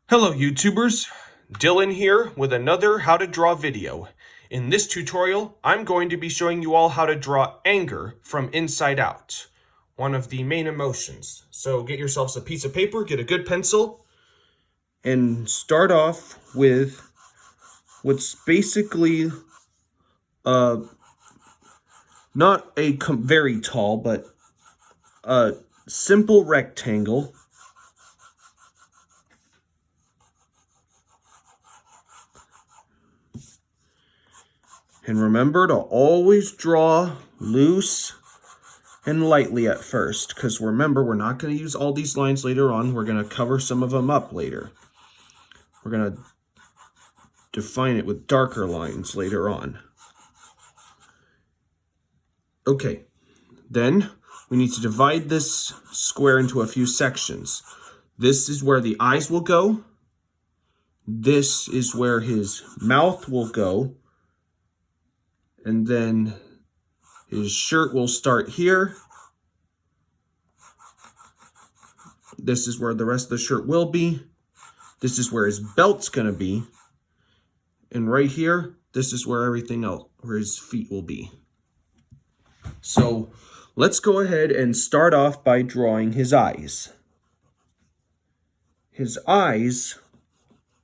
Hello YouTubers, Dylan here with another how to draw video. In this tutorial, I'm going to be showing you all how to draw anger from inside out, one of the main emotions. So get yourselves a piece of paper, get a good pencil, and start off with what's basically not a very tall, but a simple rectangle. And remember to always draw loose and lightly at first, because remember, we're not going to use all these lines later on. We're going to cover some of them up later. We're going to define it with darker lines later on. Okay, then we need to divide this square into a few sections. This is where the eyes will go. This is where his mouth will go. And then his shirt will start here. This is where the rest of the shirt will be. This is where his belt's going to be. And right here, this is where everything else, where his feet will be. So let's go ahead and start off by drawing his eyes. His eyes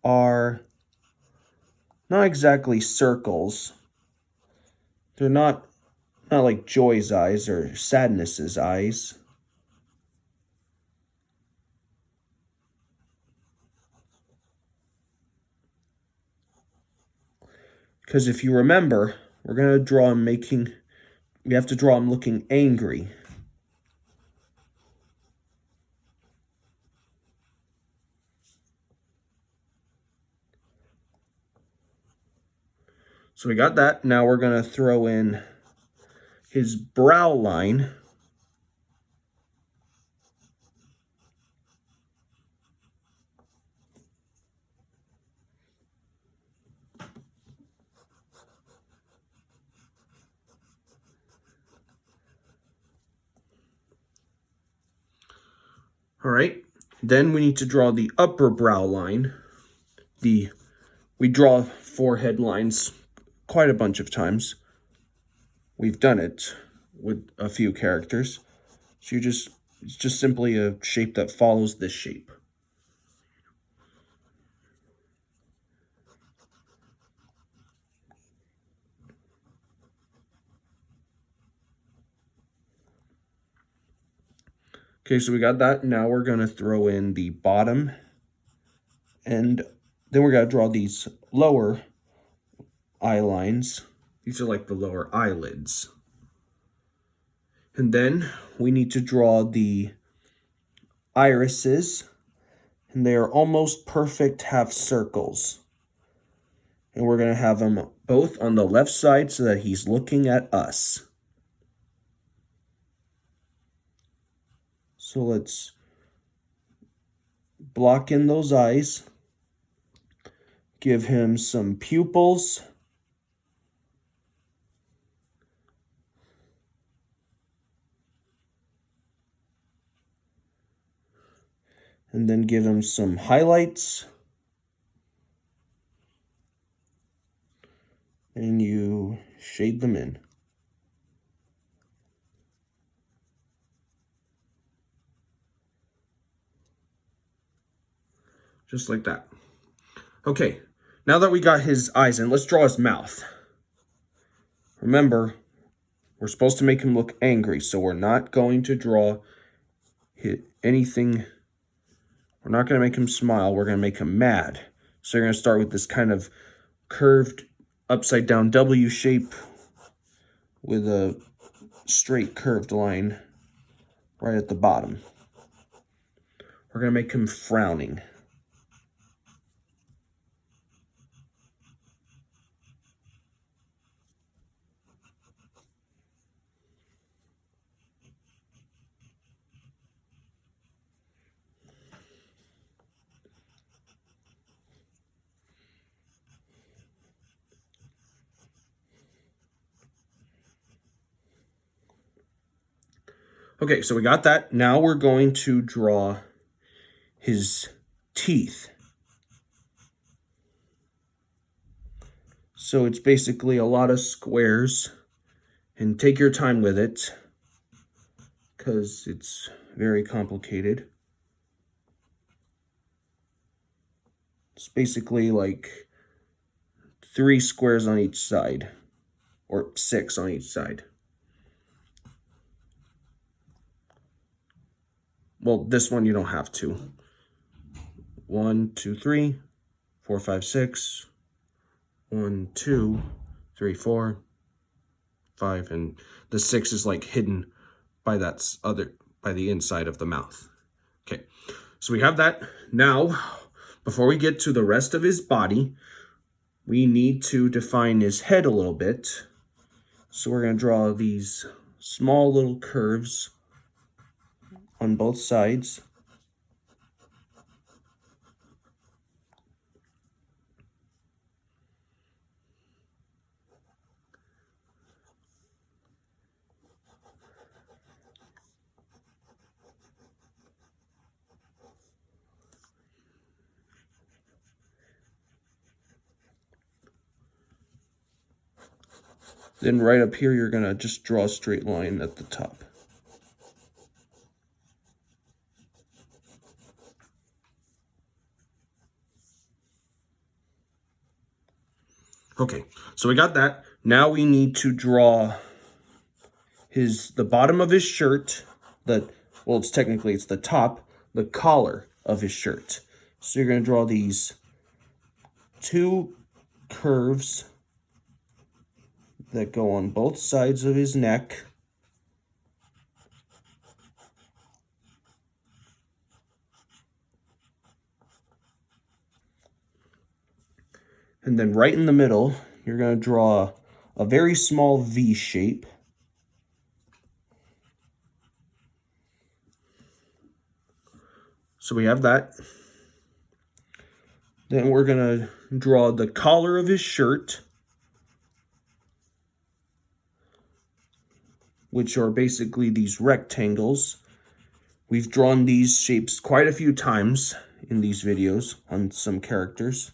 are not exactly circles. They're not like Joy's eyes or Sadness's eyes. Because if you remember, we're going to draw him we have to draw him looking angry. So we got that. Now we're going to throw in his brow line. All right, then we need to draw the upper brow line. We draw forehead lines quite a bunch of times. We've done it with a few characters. So it's just simply a shape that follows this shape. Okay, so we got that. Now we're going to throw in the bottom. And then we're going to draw these lower eye lines. These are like the lower eyelids. And then we need to draw the irises. And they are almost perfect half circles. And we're going to have them both on the left side so that he's looking at us. So let's block in those eyes. Give him some pupils. And then give him some highlights. And you shade them in. Just like that. Okay, now that we got his eyes in, let's draw his mouth. Remember, we're supposed to make him look angry, so we're not going to draw anything. We're not going to make him smile. We're going to make him mad. So you're going to start with this kind of curved upside down W shape with a straight curved line right at the bottom. We're going to make him frowning. Okay, so we got that. Now we're going to draw his teeth. So it's basically a lot of squares, and take your time with it because it's very complicated. It's basically like 3 squares on each side, or 6 on each side. Well, this one you don't have to. 1, 2, 3, 4, 5, 6. 1, 2, 3, 4, 5, and the 6 is like hidden by by the inside of the mouth. Okay, so we have that. Now, before we get to the rest of his body, we need to define his head a little bit. So we're going to draw these small little curves on both sides. Then right up here, you're going to just draw a straight line at the top. Okay, so we got that. Now we need to draw the bottom of his shirt, well, it's the top, the collar of his shirt. So you're going to draw these 2 curves that go on both sides of his neck. And then right in the middle, you're going to draw a very small V shape. So we have that. Then we're going to draw the collar of his shirt, which are basically these rectangles. We've drawn these shapes quite a few times in these videos on some characters.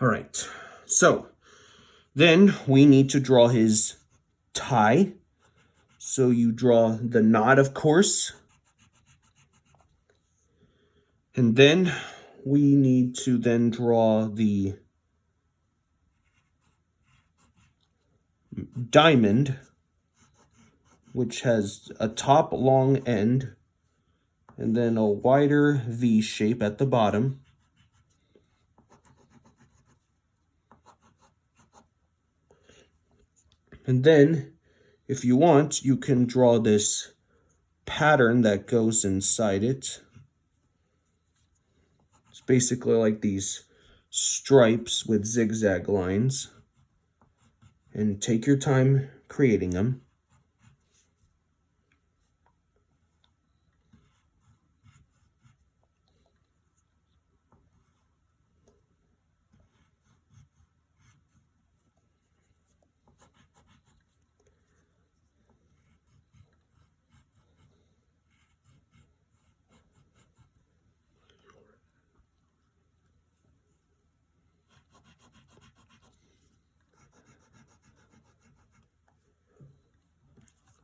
All right, so then we need to draw his tie. So you draw the knot, of course. And then we need to then draw the diamond, which has a top long end and then a wider V shape at the bottom. And then, if you want, you can draw this pattern that goes inside it. It's basically like these stripes with zigzag lines. And take your time creating them.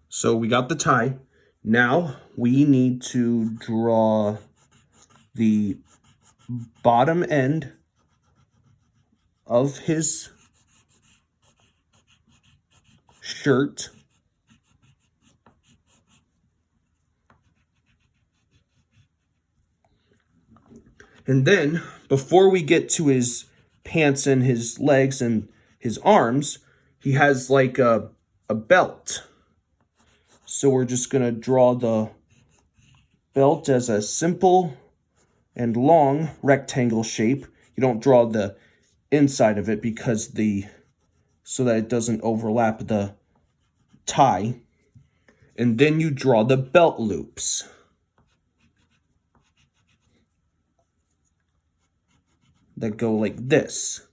So we got the tie. Now we need to draw the bottom end of his shirt. And then, before we get to his pants and his legs and his arms, he has like a belt. So we're just going to draw the belt as a simple and long rectangle shape. You don't draw the inside of it because so that it doesn't overlap the tie. And then you draw the belt loops. that go like this.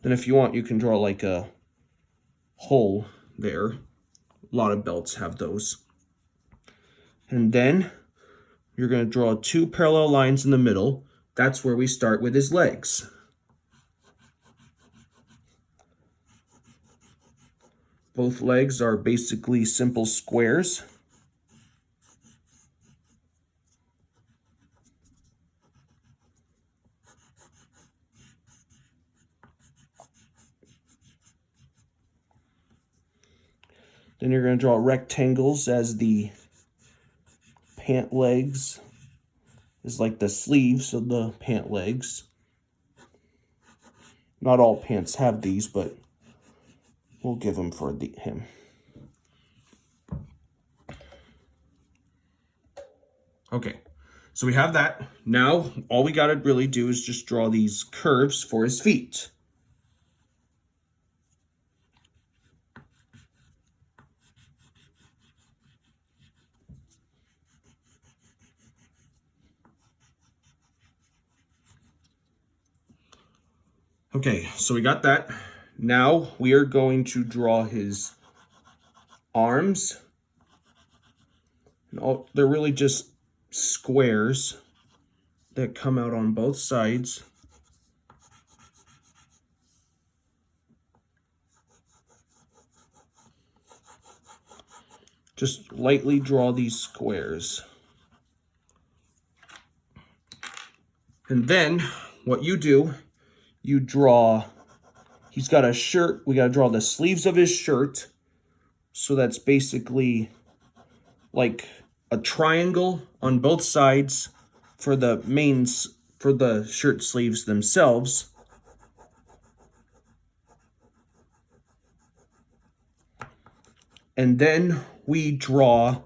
Then if you want, you can draw like a hole there. A lot of belts have those. And then you're going to draw 2 parallel lines in the middle. That's where we start with his legs. Both legs are basically simple squares. Then you're going to draw rectangles as the pant legs is like the sleeves of the pant legs. Not all pants have these, but we'll give them for him. Okay, so we have that. Now, all we got to really do is just draw these curves for his feet. Okay, so we got that. Now we are going to draw his arms. They're really just squares that come out on both sides. Just lightly draw these squares. And then what you do, you draw, he's got a shirt, we gotta draw the sleeves of his shirt. So that's basically like a triangle on both sides for the for the shirt sleeves themselves. And then we draw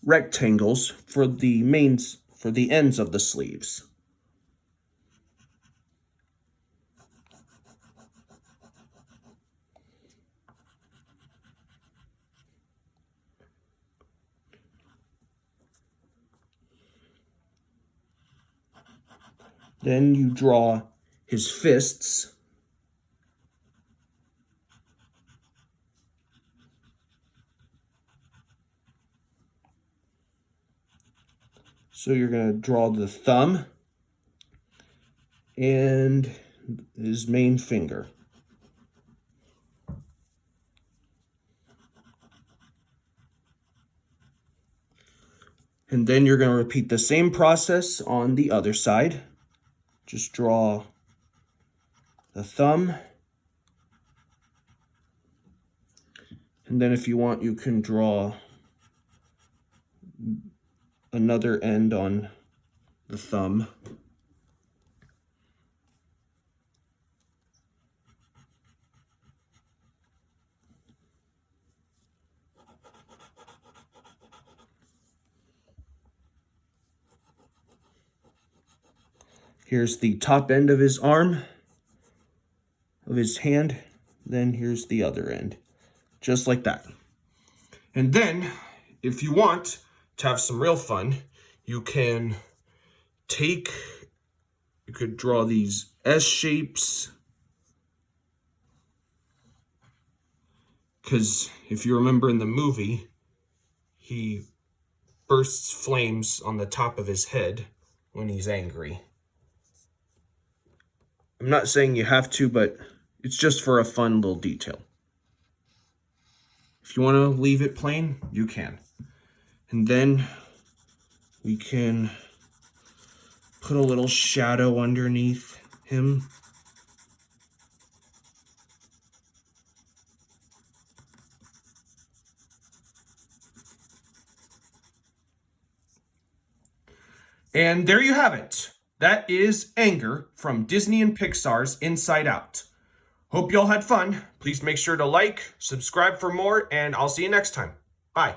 rectangles for the ends of the sleeves. Then you draw his fists. So you're going to draw the thumb and his main finger. And then you're going to repeat the same process on the other side. Just draw the thumb. And then if you want, you can draw another end on the thumb. Here's the top end of his arm, of his hand. Then here's the other end, just like that. And then, if you want to have some real fun, you could draw these S shapes. Because if you remember in the movie, he bursts flames on the top of his head when he's angry. I'm not saying you have to, but it's just for a fun little detail. If you want to leave it plain, you can. And then we can put a little shadow underneath him. And there you have it. That is Anger from Disney and Pixar's Inside Out. Hope y'all had fun. Please make sure to like, subscribe for more, and I'll see you next time. Bye.